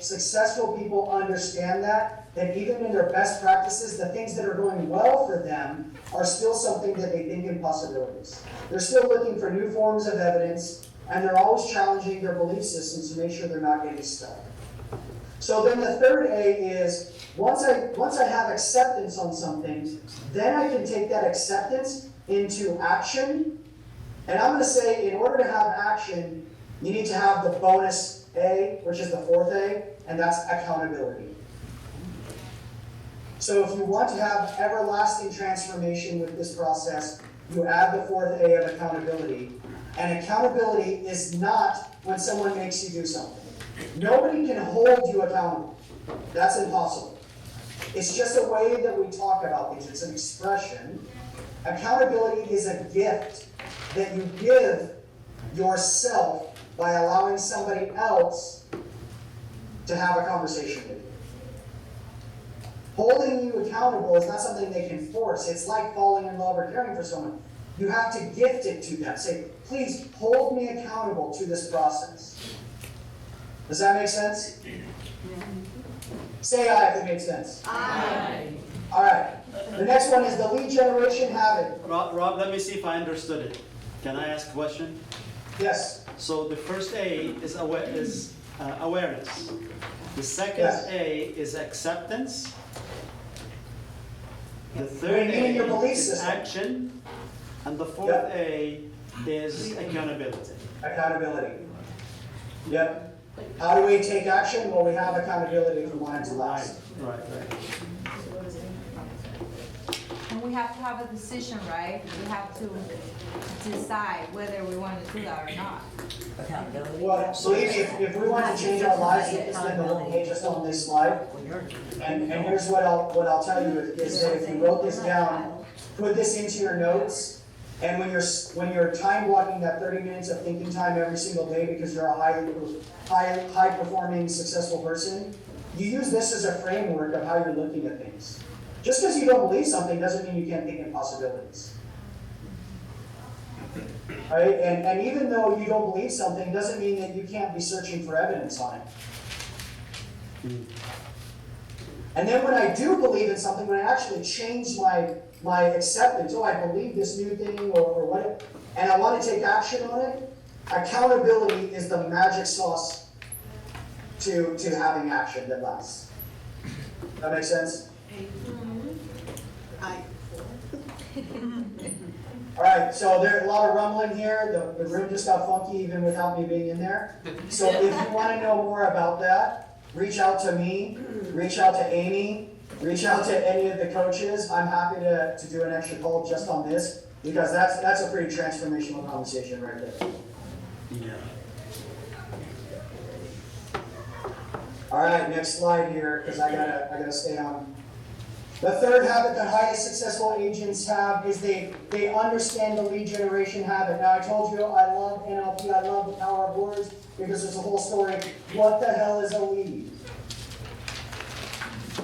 people understand that even in their best practices, the things that are going well for them are still something that they think in possibilities. They're still looking for new forms of evidence, and they're always challenging their belief systems to make sure they're not getting stuck. So then the third A is, once I have acceptance on something, then I can take that acceptance into action. And I'm going to say, in order to have action, you need to have the bonus A, which is the fourth A, and that's accountability. So if you want to have everlasting transformation with this process, you add the fourth A of accountability. And accountability is not when someone makes you do something. Nobody can hold you accountable. That's impossible. It's just a way that we talk about things. It's an expression. Accountability is a gift that you give yourself by allowing somebody else to have a conversation with you. Holding you accountable is not something they can force. It's like falling in love or caring for someone. You have to gift it to them. Say, please hold me accountable to this process. Does that make sense? Say aye if it makes sense. Aye. All right. The next one is the lead generation habit. Rob, let me see if I understood it. Can I ask a question? Yes. So the first A is awareness. The second Yes. A is acceptance. The third Bringing in your A belief is system. action. And the fourth Yep. A is accountability. Accountability. Yep. How do we take action? Well, we have accountability if we want it to last. Right. And we have to have a decision, right? We have to decide whether we want to do that or not. Accountability. Well, believe me, if we want to change our lives, we can spend the whole day just on this slide. And here's what I'll tell you is that if you wrote this down, put this into your notes, and when you're time blocking that 30 minutes of thinking time every single day because you're a high performing, successful person, you use this as a framework of how you're looking at things. Just because you don't believe something doesn't mean you can't think in possibilities. Right? And even though you don't believe something doesn't mean that you can't be searching for evidence on it. And then when I do believe in something, when I actually change my acceptance, I believe this new thing or what, and I want to take action on it, accountability is the magic sauce to having action that lasts. That makes sense? Aye. All right, so there's a lot of rumbling here. The room just got funky even without me being in there. So if you want to know more about that, reach out to me, reach out to Amy, reach out to any of the coaches. I'm happy to do an extra call just on this because that's a pretty transformational conversation right there. Yeah. All All right, next slide here, because I gotta stay on. The third habit that highly successful agents have is they understand the lead generation habit. Now, I told you I love NLP, I love the power of words, because there's a whole story. What the hell is a lead?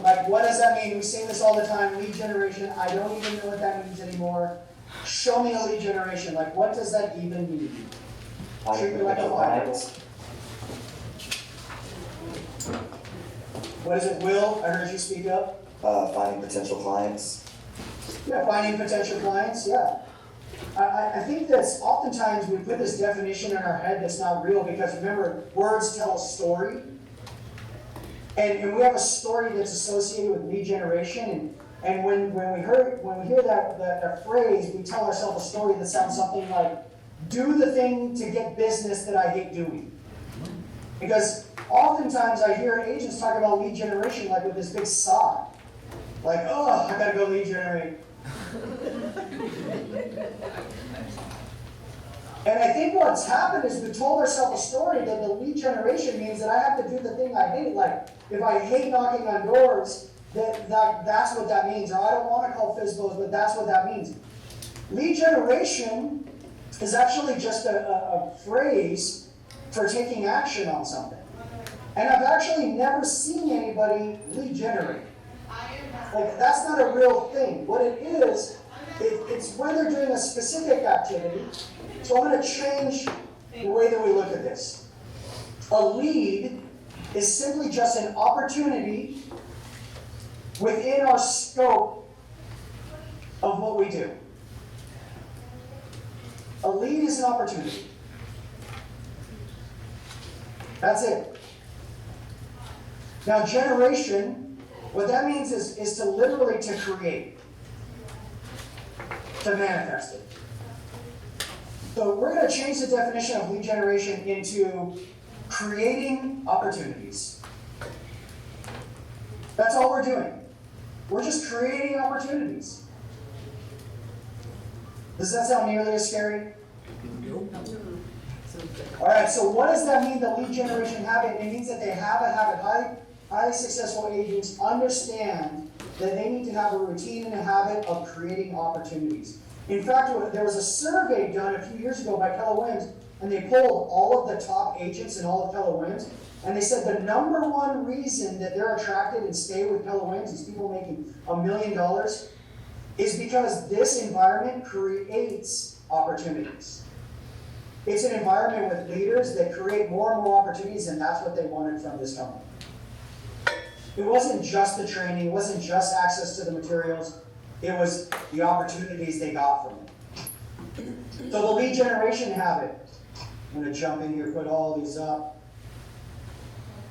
Like, what does that mean? We say this all the time, lead generation. I don't even know what that means anymore. Show me a lead generation. Like, what does that even mean? Treat me like a Bible. What is it, Will? I heard you speak up. Finding potential clients. Yeah, finding potential clients, yeah. I think that's oftentimes we put this definition in our head that's not real, because remember, words tell a story. And we have a story that's associated with lead generation, and when we hear that phrase, we tell ourselves a story that sounds something like, do the thing to get business that I hate doing. Because oftentimes I hear agents talk about lead generation like with this big sigh. Like, oh, I gotta go lead generate. And I think what's happened is we told ourselves a story that the lead generation means that I have to do the thing I hate. Like, if I hate knocking on doors, that's what that means. Or I don't want to call FSBOs, but that's what that means. Lead generation is actually just a phrase for taking action on something. And I've actually never seen anybody lead generate. Like, that's not a real thing. What it is, it's when they're doing a specific activity. So I'm going to change the way that we look at this. A lead is simply just an opportunity within our scope of what we do. A lead is an opportunity. That's it. Now, generation, what that means is to literally to create, to manifest it. So we're going to change the definition of lead generation into creating opportunities. That's all we're doing. We're just creating opportunities. Does that sound nearly as scary? All right, so what does that mean, the lead generation habit? It means that they have a habit. Highly successful agents understand that they need to have a routine and a habit of creating opportunities. In fact, there was a survey done a few years ago by Keller Williams, and they polled all of the top agents in all of Keller Williams, and they said the number one reason that they're attracted and stay with Keller Williams, these people making $1 million, is because this environment creates opportunities. It's an environment with leaders that create more and more opportunities, and that's what they wanted from this company. It wasn't just the training, it wasn't just access to the materials, it was the opportunities they got from it. So the lead generation habit, I'm going to jump in here, put all these up.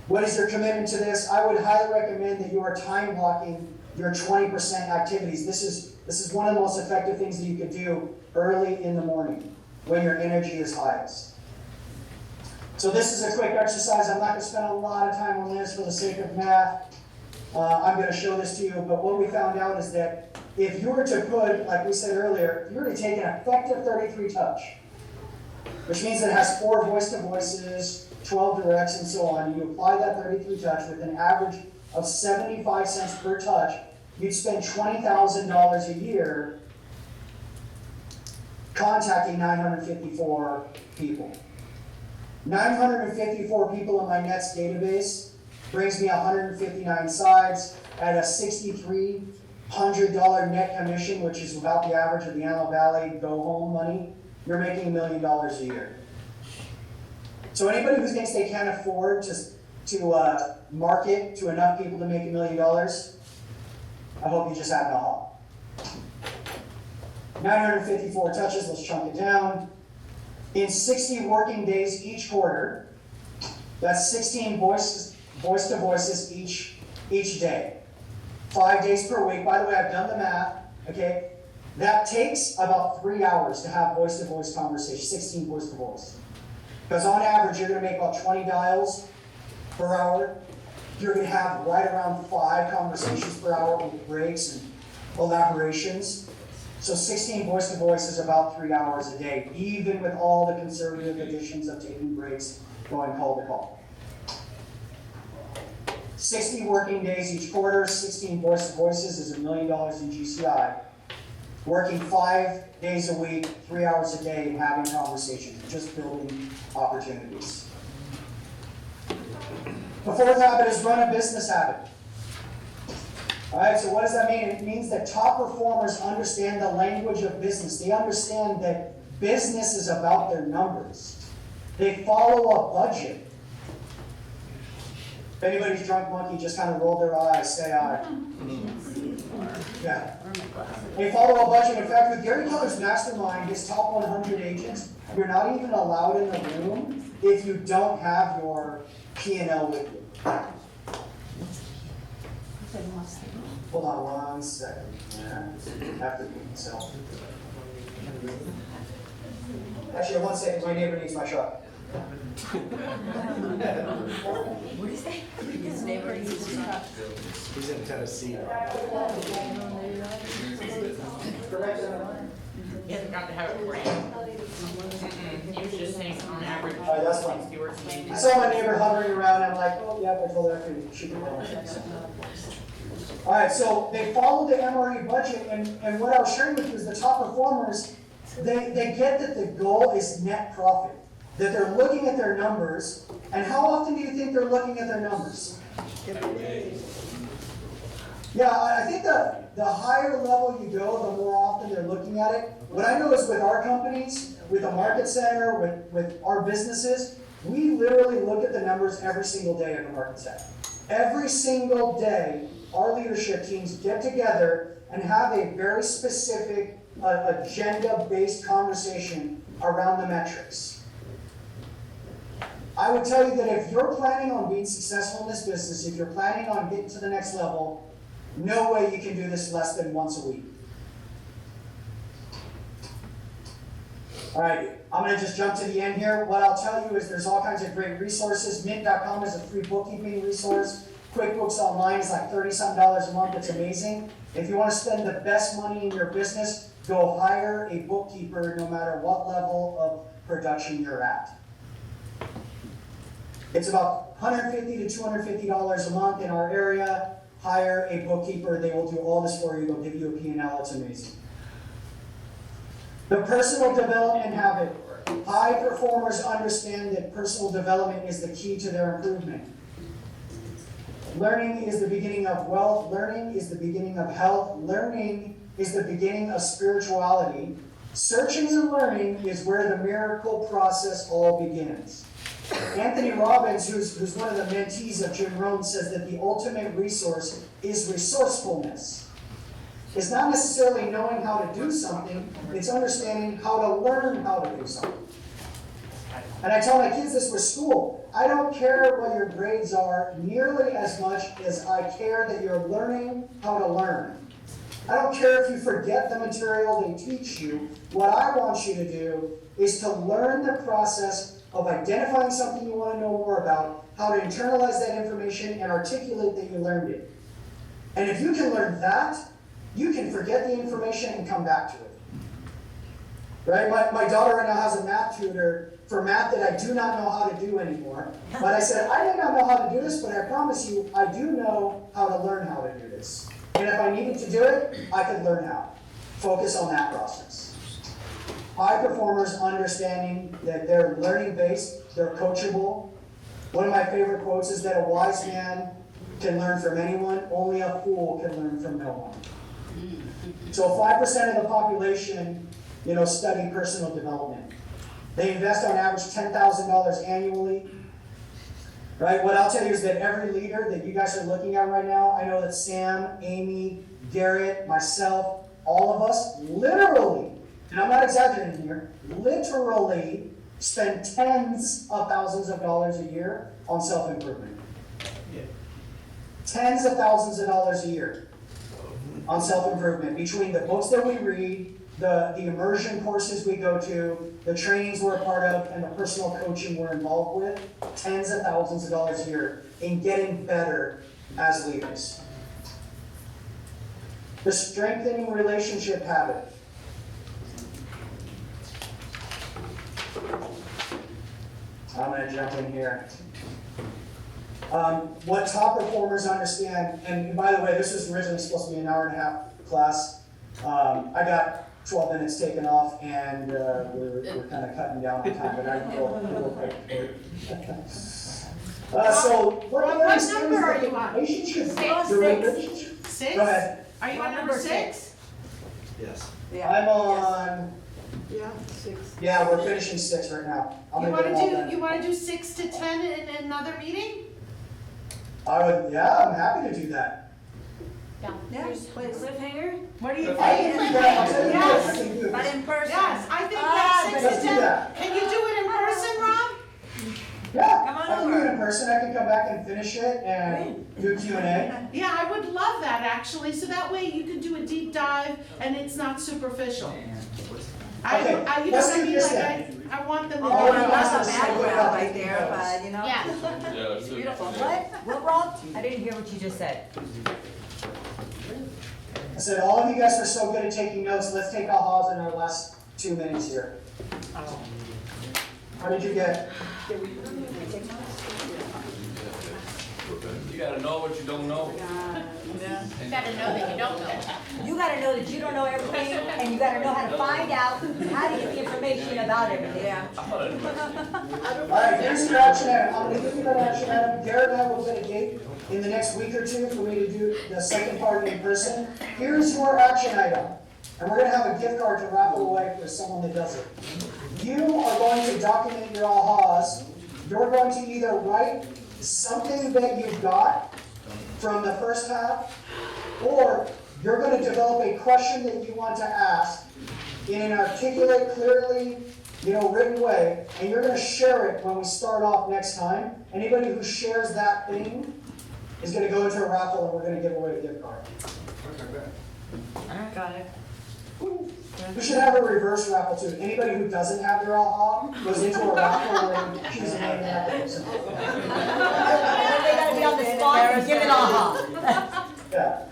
What is your commitment to this? I would highly recommend that you are time blocking your 20% activities. This is one of the most effective things that you could do early in the morning when your energy is highest. So this is a quick exercise. I'm not going to spend a lot of time on this for the sake of math. I'm going to show this to you, but what we found out is that if you were to put, like we said earlier, if you were to take an effective 33 touch, which means that it has 4 voice-to-voices, 12 directs, and so on, you apply that 33 touch with an average of 75 cents per touch, you'd spend $20,000 a year contacting 954 people. 954 people in my Nets database brings me 159 sides at a $6,300 net commission, which is about the average of the Antelope Valley go-home money. You're making $1 million a year. So anybody who thinks they can't afford to market to enough people to make $1 million, I hope you just had an aha. 954 touches, let's chunk it down. In 60 working days each quarter, that's 16 voice-to-voices each day. 5 days per week. By the way, I've done the math, okay? That takes about 3 hours to have voice-to-voice conversation, 16 voice-to-voice. Because on average, you're going to make about 20 dials per hour. You're going to have right around 5 conversations per hour with breaks and elaborations. So 16 voice-to-voice is about 3 hours a day, even with all the conservative additions of taking breaks, going call to call. 60 working days each quarter, 16 voice of voices is $1 million in GCI. Working 5 days a week, 3 hours a day, and having conversations, just building opportunities. The fourth habit is run a business habit. All right, so what does that mean? It means that top performers understand the language of business. They understand that business is about their numbers. They follow a budget. If anybody's drunk monkey, just kind of roll their eyes, say aye. Yeah. They follow a budget. In fact, with Gary Keller's mastermind, his top 100 agents, you're not even allowed in the room if you don't have your P&L with you. Hold on one second. Yeah. Have to be myself. Actually, 1 second. My neighbor needs my truck. What is that? His neighbor needs his truck. He's in Tennessee. He hasn't got to have it for you. He was just saying on average. All right, that's fine. 60 words a day. I saw my neighbor hovering around. I'm like, oh, yeah, I told her I could shoot the ball. All right, so they follow the MRE budget, and what I was sharing with you is the top performers, they get that the goal is net profit, that they're looking at their numbers, and how often do you think they're looking at their numbers? Yeah, I think the higher level you go, the more often they're looking at it. What I know is with our companies, with the market center, with our businesses, we literally look at the numbers every single day at the market center. Every single day, our leadership teams get together and have a very specific agenda-based conversation around the metrics. I would tell you that if you're planning on being successful in this business, if you're planning on getting to the next level, no way you can do this less than once a week. All right, I'm going to just jump to the end here. What I'll tell you is there's all kinds of great resources. Mint.com is a free bookkeeping resource. QuickBooks Online is like $30-something a month. It's amazing. If you want to spend the best money in your business, go hire a bookkeeper no matter what level of production you're at. It's about $150 to $250 a month in our area. Hire a bookkeeper. They will do all this for you. They'll give you a P&L. It's amazing. The personal development habit. High performers understand that personal development is the key to their improvement. Learning is the beginning of wealth. Learning is the beginning of health. Learning is the beginning of spirituality. Searching and learning is where the miracle process all begins. Anthony Robbins, who's one of the mentees of Jim Rohn, says that the ultimate resource is resourcefulness. It's not necessarily knowing how to do something, it's understanding how to learn how to do something. And I tell my kids this with school. I don't care what your grades are nearly as much as I care that you're learning how to learn. I don't care if you forget the material they teach you. What I want you to do is to learn the process of identifying something you want to know more about, how to internalize that information and articulate that you learned it. And if you can learn that, you can forget the information and come back to it. Right? My daughter right now has a math tutor for math that I do not know how to do anymore. But I said, I may not know how to do this, but I promise you, I do know how to learn how to do this. And if I needed to do it, I could learn how. Focus on that process. High performers understanding that they're learning-based, they're coachable. One of my favorite quotes is that a wise man can learn from anyone, only a fool can learn from no one. So 5% of the population, study personal development. They invest on average $10,000 annually. Right? What I'll tell you is that every leader that you guys are looking at right now, I know that Sam, Amy, Garrett, myself, all of us, literally, and I'm not exaggerating here, literally spend tens of thousands of dollars a year on self-improvement. Yeah. Tens of thousands of dollars a year on self-improvement, between the books that we read, the immersion courses we go to, the trainings we're a part of, and the personal coaching we're involved with, tens of thousands of dollars a year in getting better as leaders. The strengthening relationship habit. I'm going to jump in here. What top performers understand, and by the way, this was originally supposed to be an hour and a half class. I got 12 minutes taken off, and we're kind of cutting down on time, but I will pay for it. So what I What understand number is are that you on? relationship, Six. the relationship. Six? Go ahead. Are you on number 6? Yes. I'm on. Yeah, 6. Yeah, we're finishing 6 right now. I'm You gonna get them all wanna done. do, you wanna do 6 to 10 in another meeting? Yeah, I'm happy to do that. Yeah, please. Cliffhanger? What do you I can think? do that. I'll tell you Yes. what, I can do But this. in person. Yes, I think Ah, that's 6 let's to do 10. that. Can you do it in person, Rob? Yeah, Come on I can do over. it in person. I can come back and finish it and do Q&A. Yeah, I would love that actually, so that way you can do a deep dive and it's not superficial. Okay, You know let's what I do mean, this like, then. I want them to. Oh, Well, yeah. that's a background right there, but you know. Yeah. Yeah, so- Beautiful. What, Rob? I didn't hear what you just said. I said, all of you guys are so good at taking notes. Let's take ahas in our last 2 minutes here. How did you get? You gotta know what you don't know. You gotta know that you don't know. You gotta know that you don't know everything, and you gotta know how to find out how to get the information about everything. Yeah. All right, here's your action item. I'm going to give you that action item. Garrett and I will set a date in the next week or two for me to do the second part in person. Here's your action item. And we're going to have a gift card to raffle away for someone that does it. You are going to document your ahas. You're going to either write something that you got from the first half, or you're going to develop a question that you want to ask in an articulate, clearly, written way, and you're going to share it when we start off next time. Anybody who shares that thing is going to go into a raffle, and we're going to give away a gift card. Got it. We should have a reverse raffle too. Anybody who doesn't have their aha goes into a raffle and chooses a name and that person. They gotta be on the spot and give it aha. Yeah.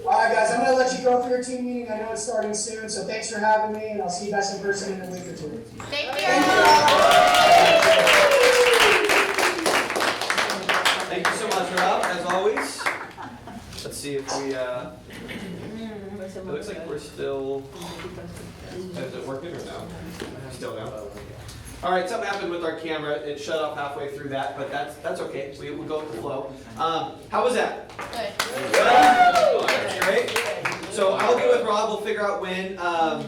All right, guys, I'm going to let you go for your team meeting. I know it's starting soon, so thanks for having me, and I'll see you guys in person in a week or two. Thank Thank you so much, Rob, as always. Let's see if we, it looks like we're still, is it working or no? Still no? All right, something happened with our camera. It shut off halfway through that, but that's okay. We'll go with the flow. How was that? Good. Great. So I'll get with Rob. We'll figure out when.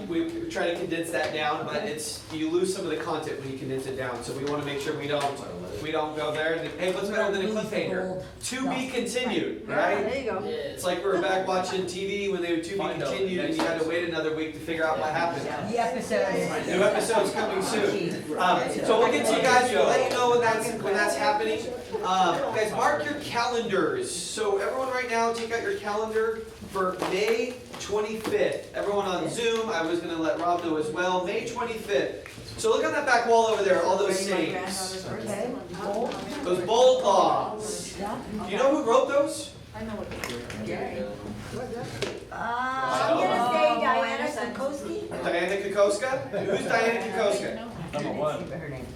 We try to condense that down, but you lose some of the content when you condense it down. So we want to make sure we don't go there. And, hey, what's better than a cliffhanger? To be continued, right? There you go. It's like we were back watching TV when they were to be continued, and you had to wait another week to figure out what happened. The episode. New episode's coming soon. So we'll get to you guys. We'll let you know when that's happening. Guys, mark your calendars. So everyone, right now, take out your calendar for May 25th. Everyone on Zoom, I was going to let Rob know as well. May 25th. So look on that back wall over there. All those sayings. Okay. Those bold laws. Do you know who wrote those? I'm gonna say Diana Sankoski. Diana Kokoska? Who's Diana Kokoska? Number one.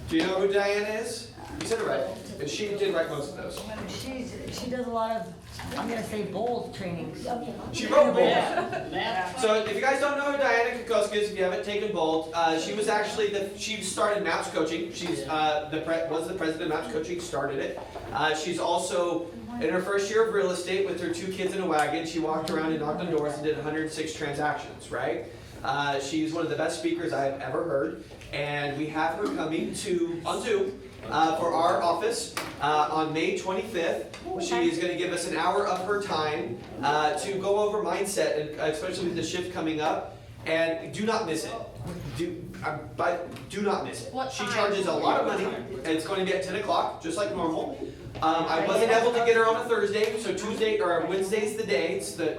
Do you know who Diana is? You said it right. And she did write most of those. She does a lot of, I'm gonna say bold trainings. She wrote Bold. So if you guys don't know who Diana Kokoska is, if you haven't taken Bold, she was actually she started MAPS coaching. She's was the president of MAPS coaching, started it. She's also in her first year of real estate with her 2 kids in a wagon. She walked around and knocked on doors and did 106 transactions, right? She's one of the best speakers I've ever heard, and we have her coming on Zoom for our office on May 25th. She is going to give us an hour of her time to go over mindset, and especially with the shift coming up. And do not miss it. Do not miss it. She charges a lot of money, and it's going to be at 10 o'clock, just like normal. I wasn't able to get her on a Thursday, so Tuesday or Wednesday's the day. It's the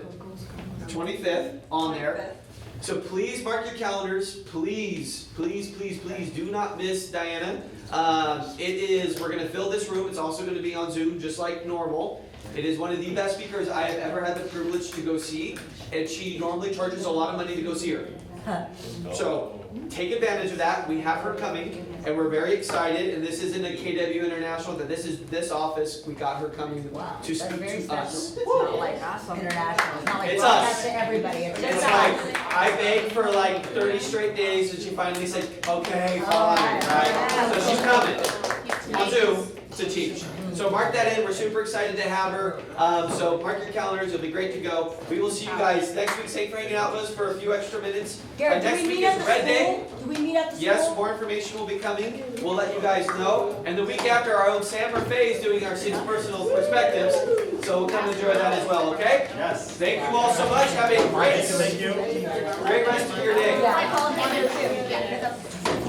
25th on there. So please mark your calendars. Please, please, please, please do not miss Diana. We're going to fill this room. It's also going to be on Zoom, just like normal. It is one of the best speakers I have ever had the privilege to go see, and she normally charges a lot of money to go see her. So take advantage of that. We have her coming, and we're very excited. And this isn't a KW International. That this is this office. We got her coming Wow, to that's speak very to special. us. It's not like international, it's not like It's broadcast us. to everybody, it's just It's us. like I begged for like 30 straight days, and she finally said, "Okay, fine." Alright, Right? So she's coming on Zoom to teach. Mm-hmm. So mark that in. We're super excited to have her. So mark your calendars. It'll be great to go. We will see you guys next week. Thanks for hanging out with us for a few extra minutes. Garrett, do Next we week meet is at the Red Day. school? Do we meet at the school? Yes, more information will be coming. We'll let you guys know. And the week after, our own Sam Murphy is doing our 6 personal perspectives. So we'll come enjoy that as well, okay? Yes. Thank you all so much. Have a great, Thank you. great rest of your day. Yeah, I call him too.